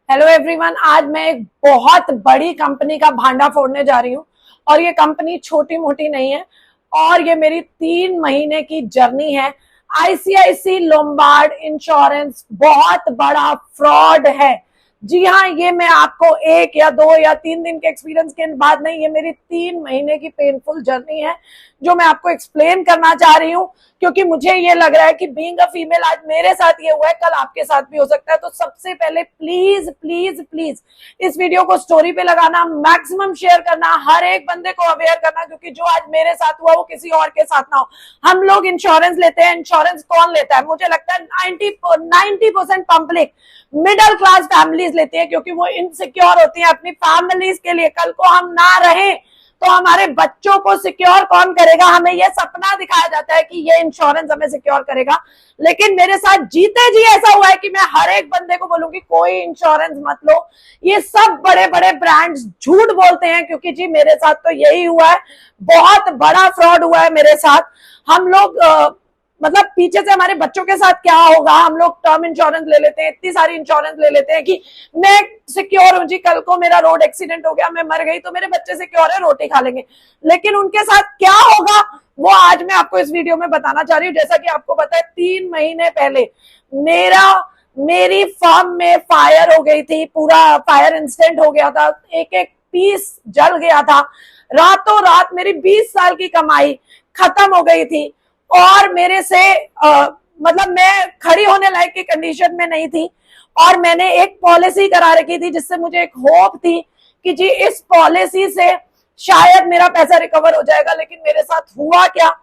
Hello everyone, आज मैं एक बहुत बड़ी कंपनी का भांडा फोड़ने जा रही हूँ। और ये कंपनी छोटी मोटी नहीं है और ये मेरी 3 महीने की जर्नी है। आईसीआईसी लोम्बार्ड इंश्योरेंस बहुत बड़ा फ्रॉड है। जी हाँ, ये मैं आपको 1 या 2 या 3 दिन के एक्सपीरियंस के बाद नहीं, ये मेरी 3 महीने की पेनफुल जर्नी है जो मैं आपको एक्सप्लेन करना चाह रही हूँ, क्योंकि मुझे ये लग रहा है कि बीइंग अ फीमेल आज मेरे साथ ये हुआ है, कल आपके साथ भी हो सकता है। तो सबसे पहले प्लीज प्लीज प्लीज इस वीडियो को स्टोरी पे लगाना, मैक्सिमम शेयर करना, हर एक बंदे को अवेयर करना, क्योंकि जो आज मेरे साथ हुआ वो किसी और के साथ ना हो। हम लोग इंश्योरेंस लेते हैं, इंश्योरेंस कौन लेता है? मुझे लगता है 90% पब्लिक मिडिल क्लास फैमिलीज लेती है, क्योंकि वो इनसिक्योर होती है अपनी फैमिलीज के लिए। कल को हम ना रहे तो हमारे बच्चों को सिक्योर कौन करेगा? हमें ये सपना दिखाया जाता है कि ये इंश्योरेंस हमें सिक्योर करेगा, लेकिन मेरे साथ जीते जी ऐसा हुआ है कि मैं हर एक बंदे को बोलूंगी कोई इंश्योरेंस मत लो। ये सब बड़े बड़े ब्रांड्स झूठ बोलते हैं, क्योंकि जी मेरे साथ तो यही हुआ है, बहुत बड़ा फ्रॉड हुआ है मेरे साथ। हम लोग मतलब पीछे से हमारे बच्चों के साथ क्या होगा, हम लोग टर्म इंश्योरेंस ले लेते हैं, इतनी सारी इंश्योरेंस ले लेते हैं कि मैं सिक्योर हूं जी, कल को मेरा रोड एक्सीडेंट हो गया, मैं मर गई तो मेरे बच्चे सिक्योर है, रोटी खा लेंगे। लेकिन उनके साथ क्या होगा वो आज मैं आपको इस वीडियो में बताना चाह रही हूँ। जैसा कि आपको पता है, 3 महीने पहले मेरी फर्म में फायर हो गई थी, पूरा फायर इंसिडेंट हो गया था, एक एक पीस जल गया था। रातों रात मेरी 20 साल की कमाई खत्म हो गई थी और मेरे से मतलब मैं खड़ी होने लायक की कंडीशन में नहीं थी। और मैंने एक पॉलिसी करा रखी थी जिससे मुझे एक होप थी कि जी इस पॉलिसी से शायद मेरा पैसा रिकवर हो जाएगा। लेकिन मेरे साथ हुआ क्या?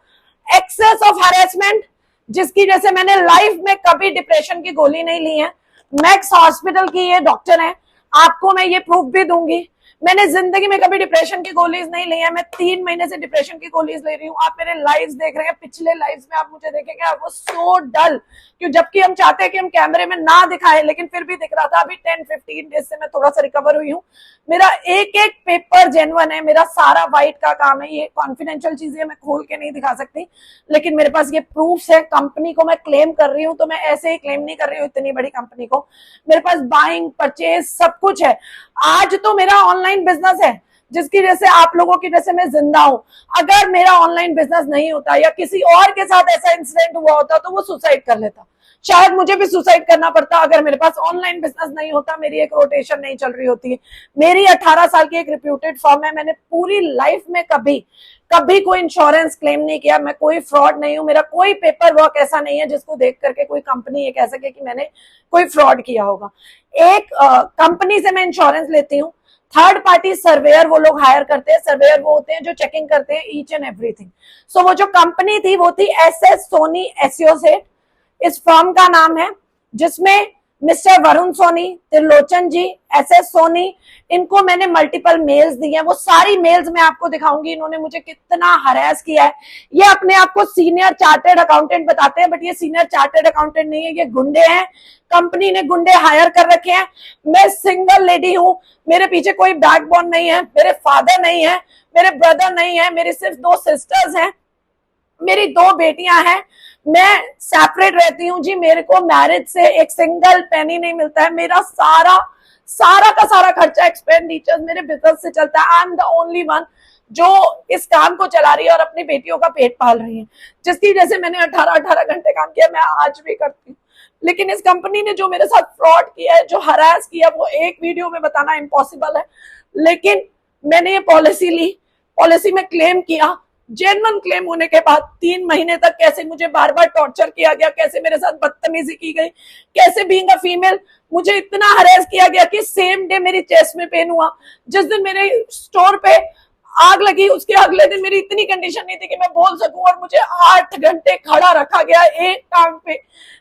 एक्सेस ऑफ हैरेसमेंट, जिसकी जैसे मैंने लाइफ में कभी डिप्रेशन की गोली नहीं ली है। मैक्स हॉस्पिटल की ये डॉक्टर है, आपको मैं ये प्रूफ भी दूंगी। मैंने जिंदगी में कभी डिप्रेशन की गोलीज नहीं ली है। मैं 3 महीने से डिप्रेशन की गोलीज ले रही हूँ। आप मेरे लाइव्स देख रहे हैं, पिछले लाइव्स में आप मुझे देखेंगे, आप वो सो डल, क्यों जबकि हम चाहते हैं कि हम कैमरे में ना दिखाएं, लेकिन फिर भी दिख रहा था। अभी 10-15 डेज से मैं थोड़ा सा रिकवर हुई हूँ। मेरा एक एक पेपर जेन्युइन है, मेरा सारा वाइट का काम है। ये कॉन्फिडेंशियल चीजें मैं खोल के नहीं दिखा सकती, लेकिन मेरे पास ये प्रूफ है। कंपनी को मैं क्लेम कर रही हूँ तो मैं ऐसे ही क्लेम नहीं कर रही हूँ इतनी बड़ी कंपनी को। मेरे पास बाइंग परचेज सब कुछ है। आज तो मेरा ऑनलाइन बिजनेस है, जिसकी वजह से आप लोगों की वजह से मैं जिंदा हूं। अगर मेरा ऑनलाइन बिजनेस नहीं होता या किसी और के साथ ऐसा इंसिडेंट हुआ होता तो वो सुसाइड कर लेता, शायद मुझे भी सुसाइड करना पड़ता। अगर मेरे पास ऑनलाइन बिजनेस नहीं होता, मेरी एक रोटेशन नहीं चल रही होती। मेरी 18 साल की एक रिप्यूटेड फर्म है। मैंने पूरी लाइफ में कभी कोई इंश्योरेंस क्लेम नहीं किया। मैं कोई फ्रॉड नहीं हूं। मेरा कोई पेपर वर्क ऐसा नहीं है जिसको देख करके कोई कंपनी ये कह सके कि मैंने कोई फ्रॉड किया होगा। एक कंपनी से मैं इंश्योरेंस लेती हूँ, थर्ड पार्टी सर्वेयर वो लोग हायर करते हैं। सर्वेयर वो होते हैं जो चेकिंग करते हैं ईच एंड एवरीथिंग। सो वो जो कंपनी थी वो थी एसएस सोनी एसोसिएट, इस फर्म का नाम है, जिसमें मिस्टर वरुण सोनी, त्रिलोचन जी, एसएस सोनी, इनको मैंने मल्टीपल मेल्स दी हैं। वो सारी मेल्स मैं आपको दिखाऊंगी। इन्होंने मुझे कितना हरास किया है। ये अपने आप को सीनियर चार्टर्ड अकाउंटेंट बताते हैं, बट ये सीनियर चार्टर्ड अकाउंटेंट नहीं है, ये गुंडे हैं। कंपनी ने गुंडे हायर कर रखे हैं। मैं सिंगल लेडी हूं, मेरे पीछे कोई बैकबोन नहीं है, मेरे फादर नहीं है, मेरे ब्रदर नहीं है, मेरी सिर्फ 2 सिस्टर्स हैं, मेरी 2 बेटियां हैं। मैं सेपरेट रहती हूँ जी। मेरे को मैरिज से एक सिंगल पेनी नहीं मिलता है। मेरा सारा का सारा खर्चा एक्सपेंडिचर मेरे बिजनेस से चलता है। I am the only one जो इस काम को चला रही है और अपनी बेटियों का पेट पाल रही है, जिसकी वजह से मैंने 18 घंटे काम किया। मैं आज भी करती हूँ, लेकिन इस कंपनी ने जो मेरे साथ फ्रॉड किया है, जो हरास किया, वो एक वीडियो में बताना इम्पॉसिबल है। लेकिन मैंने ये पॉलिसी ली, पॉलिसी में क्लेम किया। जेन्युइन क्लेम होने के बाद 3 महीने तक कैसे मुझे बार बार टॉर्चर किया गया, कैसे मेरे साथ बदतमीजी की गई, कैसे बीइंग अ फीमेल मुझे इतना हरेस किया गया कि सेम डे मेरी चेस्ट में पेन हुआ। जिस दिन मेरे स्टोर पे आग लगी उसके अगले दिन मेरी इतनी कंडीशन नहीं थी कि मैं बोल सकूं, और मुझे 8 घंटे खड़ा रखा गया एक टांग पे,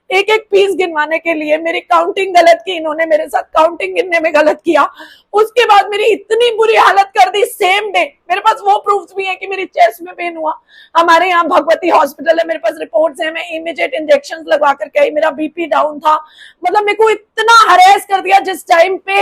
एक एक पीस गिनवाने के लिए। मेरी काउंटिंग गलत की इन्होंने, मेरे साथ काउंटिंग गिनने में गलत किया। उसके बाद मेरी इतनी बुरी हालत कर दी सेम डे। मेरे पास वो प्रूफ्स भी है कि मेरी चेस्ट में पेन हुआ। हमारे यहाँ भगवती हॉस्पिटल है, मेरे पास रिपोर्ट्स है। मैं इमीडिएट इंजेक्शंस लगवा करके आई, मेरा बीपी डाउन था। मतलब मेरे को इतना हरेस कर दिया। जिस टाइम पे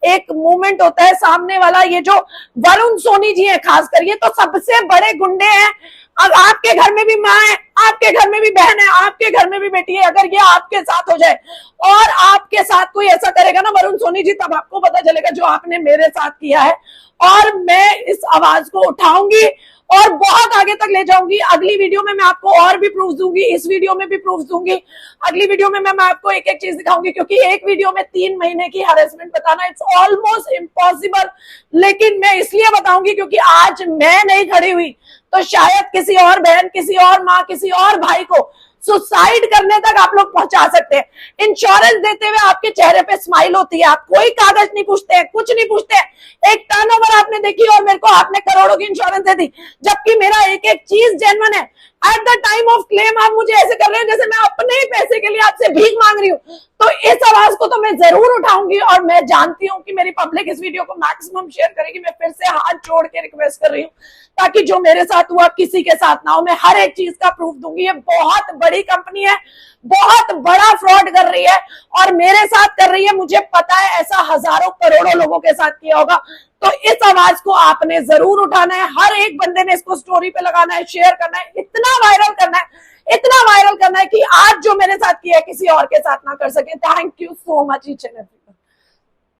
एक मूवमेंट होता है, सामने वाला ये जो वरुण सोनी जी है खास कर, ये तो सबसे बड़े गुंडे हैं। अब आपके घर में भी माँ है, आपके घर में भी बहन है, आपके घर में भी बेटी है, अगर ये आपके साथ हो जाए और आपके साथ कोई ऐसा करेगा ना वरुण सोनी जी, तब आपको पता चलेगा जो आपने मेरे साथ किया है। और मैं इस आवाज को उठाऊंगी और बहुत आगे तक ले जाऊंगी। अगली वीडियो में मैं आपको और भी प्रूफ दूंगी, इस वीडियो में भी प्रूफ दूंगी, अगली वीडियो में मैं आपको एक एक चीज दिखाऊंगी, क्योंकि एक वीडियो में 3 महीने की हैरेसमेंट बताना इट्स ऑलमोस्ट इम्पॉसिबल। लेकिन मैं इसलिए बताऊंगी क्योंकि आज मैं नहीं खड़ी हुई तो शायद किसी और बहन, किसी और माँ, किसी और भाई को सुसाइड करने तक आप लोग पहुंचा सकते हैं। इंश्योरेंस देते हुए आपके चेहरे पे स्माइल होती है, आप कोई कागज नहीं पूछते हैं, कुछ नहीं पूछते हैं। एक टर्नओवर आपने देखी और मेरे को आपने करोड़ों की इंश्योरेंस दे दी, जबकि मेरा एक एक चीज जेन्युइन है। At the time of claim आप मुझे ऐसे कर रहे हैं जैसे मैं अपने ही पैसे के लिए आपसे भीख मांग रही हूँ। तो इस आवाज को तो मैं जरूर उठाऊंगी और मैं जानती हूँ कि मेरी पब्लिक इस वीडियो को मैक्सिमम शेयर करेगी। मैं फिर से हाथ जोड़ के रिक्वेस्ट कर रही हूँ ताकि जो मेरे साथ हुआ किसी के साथ ना हो। मैं हर एक चीज का प्रूफ दूंगी। ये बहुत बड़ी कंपनी है, बहुत बड़ा फ्रॉड कर रही है और मेरे साथ कर रही है। मुझे पता है ऐसा हजारों करोड़ों लोगों के साथ किया होगा। तो इस आवाज को आपने जरूर उठाना है, हर एक बंदे ने इसको स्टोरी पे लगाना है, शेयर करना है, इतना वायरल करना है, इतना वायरल करना है कि आज जो मेरे साथ किया है किसी और के साथ ना कर सके। Thank you so much each and every.